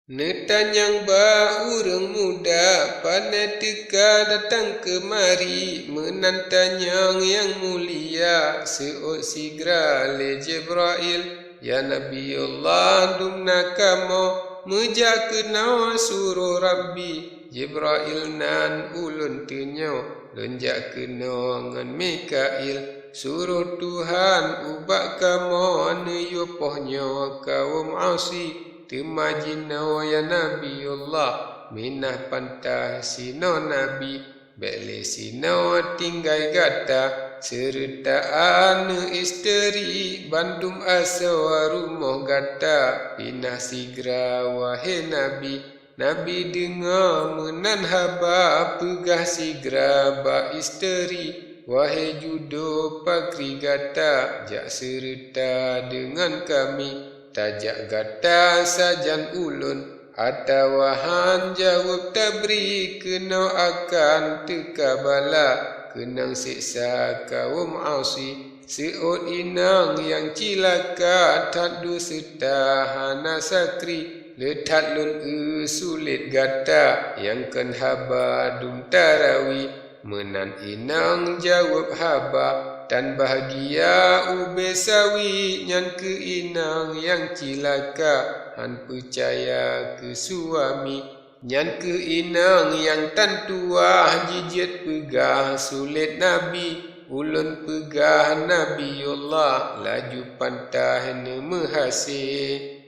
Netanyang ba urang muda pandai teka datang kemari menantanyang yang mulia seot sigra le Jibril ya Nabiyullah dumna kamo mejak kenal suruh Rabbi Jibril nan ulun tenyo lenjak kena ngan Mikail suruh Tuhan ubak kamo ane yopohnya kaum asi Timajino ya Nabiyullah minah pantah sino Nabi bele sino tinggai gata serta anu isteri bandum asa rumah gata pinah sigra wahai Nabi Nabi dengar menan haba pegah sigra ba isteri wahai judo pakri gata jak serta dengan kami tajak gata sajan ulun atawahan jawab tabri kena akan teka bala kenang siksa kaum asi seot inang yang cilaka tadu serta hana sakri letat lun sulit gata yang kan haba dum tarawi menan inang jawab haba dan bahagia ubesawi nyan ke inang yang cilaka han percaya ke suami nyan ke inang yang tan tua jijit pegah sulit Nabi ulun pegah Nabiyullah laju pantah ne mehasih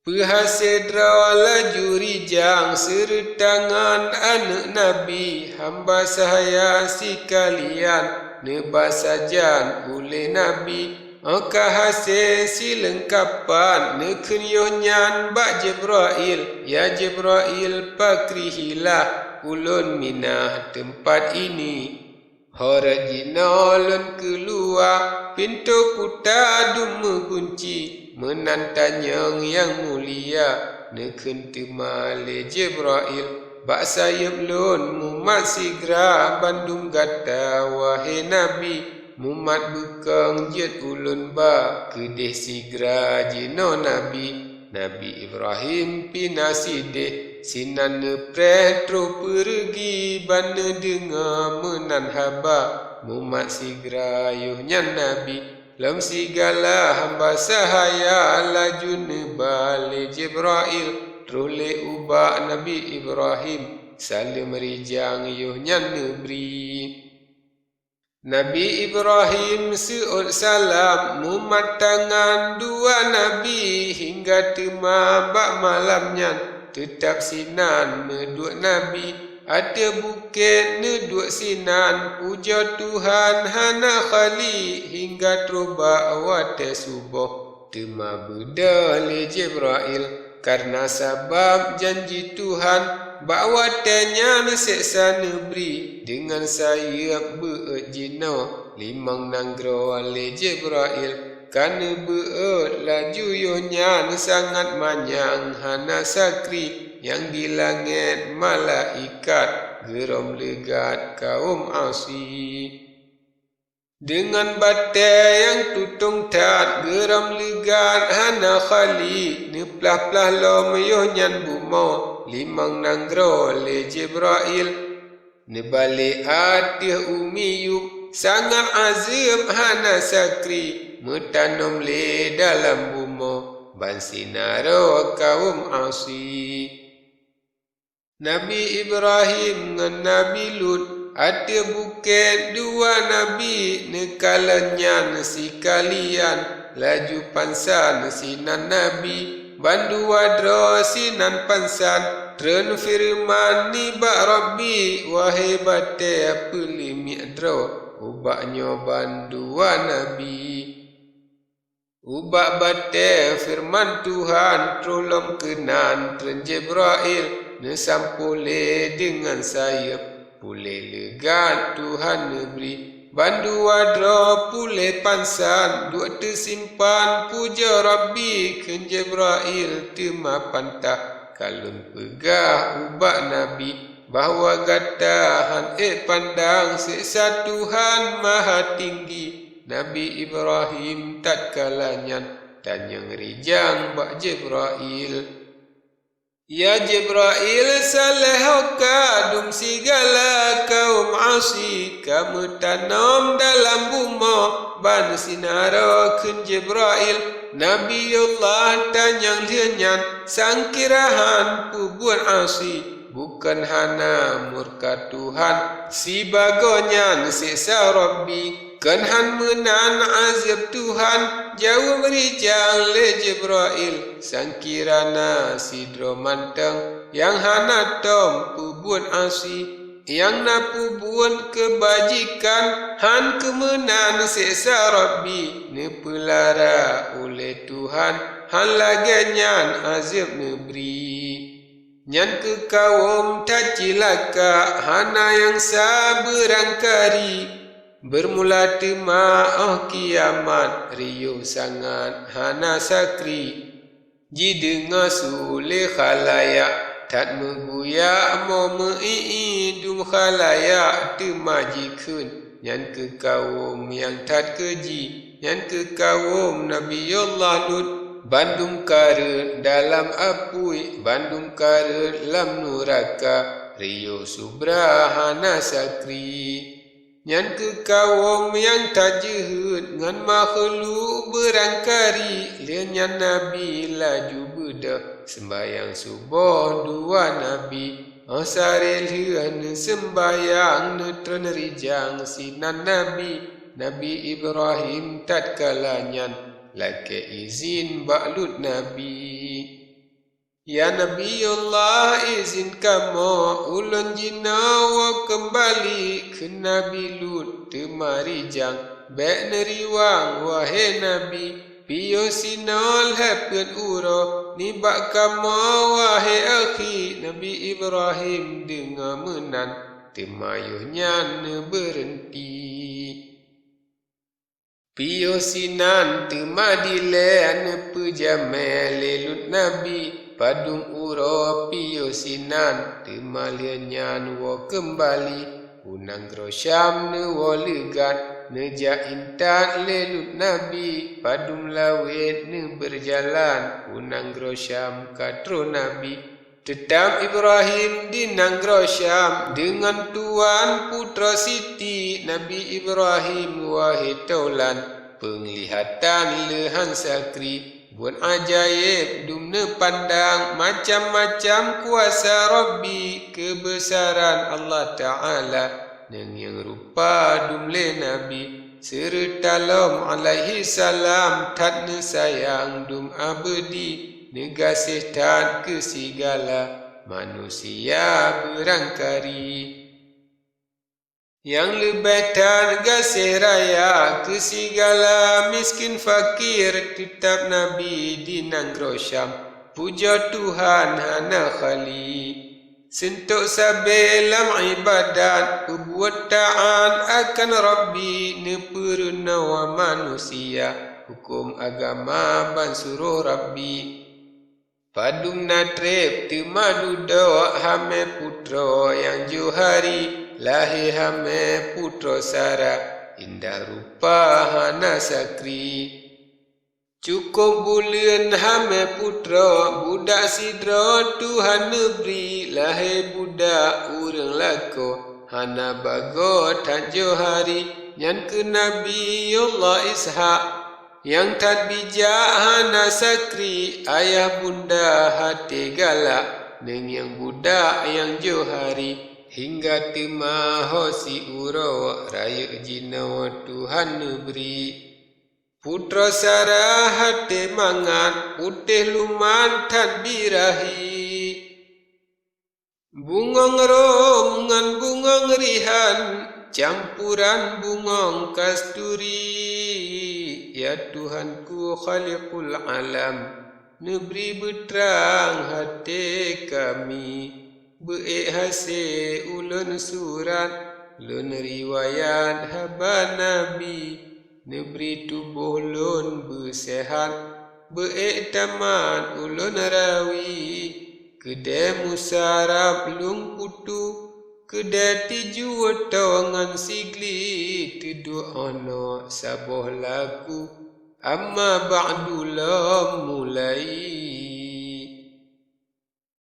Pehasendra laju rijang sertangan anak Nabi hamba sahaya sekalian neba sajan oleh Nabi angka hasil silengkapan nekenyohnyan bak Jibril ya Jibril pakri hilah ulun minah tempat ini Horajina lun keluar pintu kuta dum mengunci menantanyang yang mulia neken temale Jibril bak sayap lun mumat sigra bandung gata wahai Nabi mumat bekang jet ulun ba kedeh sigra jino Nabi Nabi Ibrahim pina Siddiq sinan nepreh tro pergi bana dengar menan haba mumat sigra yuhnyan Nabi lam sigala hamba sahaya laju nebale Jibril trole ubak Nabi Ibrahim salim rijang yuhnyan nebri Nabi Ibrahim seot salam mumat tangan dua Nabi hingga tema bak malamnya tetap sinan neduk Nabi ada bukit neduk sinan puja Tuhan hana khali hingga teroba awate subuh tema bedale Jibril karena sabab janji Tuhan bakwatanya seksa nebri dengan saya beejino limang nanggro ale Jibril kana beet laju yohnya sangat manyang hana sakri yang di langit malaikat geram legat kaum asi dengan batai yang tutung tat geram legat hana khali neplah-plah lom yohnyan bumo limang nanggro le Jibril nebalik atih umiyub sangat azim hana sakri metanom le dalam bumo ban sinaro kaum asi Nabi Ibrahim ngan Nabi Lut ada bukit dua Nabi nekalannya sekalian laju pansan sinan Nabi bandu wadro sinan pansan tren firman ni bak Rabbi wahai bate pelimi adro ubaknya banduan Nabi ubak bate firman Tuhan tolong kenan tren Jibril nesampule dengan sayap pule legat Tuhan neberi bandu wadro pule pansan duk tersimpan puja Rabbi ke Jibril tema pantah kalun pegah ubak Nabi bahawa gatahan pandang seksa Tuhan maha tinggi Nabi Ibrahim tak kalanya tanya rijang bak Jibril Ya Jibril salah kadum segala kaum asi, kamu tanam dalam bumi ban sinara kun Jibril. Nabiyullah tanyang lianyan sangkirahan pubuan asi, bukan hana murka Tuhan, si bagonyan siksa Rabbi. Kan han menan azab Tuhan, jauh berijang le Jibril, sangkirana sidro manteng, yang hana tom pubuan asi, yang na pubuan kebajikan, han kemenan siksa Rabbi, nepelara oleh Tuhan, han laganyan azab neberi. Nyan ke kaum tak cilaka, hana yang saberangkari, bermula temaah kiamat, riuh sangat hana sakri. Jidenga sule khalayak, tak meguyak mau meidum khalayak temajikun. Nyan ke kaum yang tak keji, nyan ke kaum Nabiyullah Lut, bandum kara dalam apui, bandum kara dalam neraka, riuh subra hana sakri. Nyan ke kaum yang tak jehud ngan makhluk berangkari, lianyan Nabi laju bedah sembayang subuh dua Nabi. Saril hian sembayang netron rijang sinan Nabi. Nabi Ibrahim tatkala nyan lake izin baklut Nabi. Ya Nabiyullah izin kamu ulun jinawa kembali ke Nabi Lut temari jang bek neriwang wahai Nabi, piyo sinol hapen uro nibak kamu wahai akhi. Nabi Ibrahim dengar menan temayuhnya ne berhenti. Piyo sinan temadile ne pejamel lelut Nabi, padung uro piyo sinan temalianyan wo kembali, unang grosyam ne wo legat neja intat lelut Nabi, padung lawet ne berjalan unang grosyam katro Nabi. Tetap Ibrahim di Nanggrosyam dengan tuan putra Siti Nabi Ibrahim wahai taulan, penglihatan lehan sakri, buat ajaib dumne pandang macam-macam kuasa Rabbi, kebesaran Allah Ta'ala neng yang rupa dumle Nabi, serta lam ALAIHISSALAM tatne sayang dum abadi, negasih tat ke segala manusia berangkari. Yang lebih tat gasih raya ke segala miskin fakir, tetap Nabi di Nanggrosyam, puja Tuhan hana khali. Sentuk sabelam ibadat, berbuat ta'an akan Rabbi, neperunawa manusia, hukum agama ban suruh Rabbi. Padum natrep temadu doa hame putra yang johari, lahir hame putra Sarah, indah rupa hana sakri. Cukup bulan hame putra, budak sidra Tuhan neberi, lahir budak urang lako, hana bago tak johari. Nyan ke Nabiyullah Ishaq, yang tak bijak hana sakri, ayah bunda hati galak, neng yang budak yang johari, hingga timaho si uro raya jinawa Tuhan neberi. Putra Sarah hati mangan, putih luman tan birahi, bungong romungan bungong rihan, campuran bungong kasturi. Ya Tuhanku khaliqul alam, neberi beterang hati kami, beik hase ulun surat, lun riwayat haba Nabi, neberi tubuh lun bersehat, beik tamat ulun rawi, kedai musarab lung putu, kedai tiju tawangan sigli, tidu ono saboh laku, amma ba'du la mulai.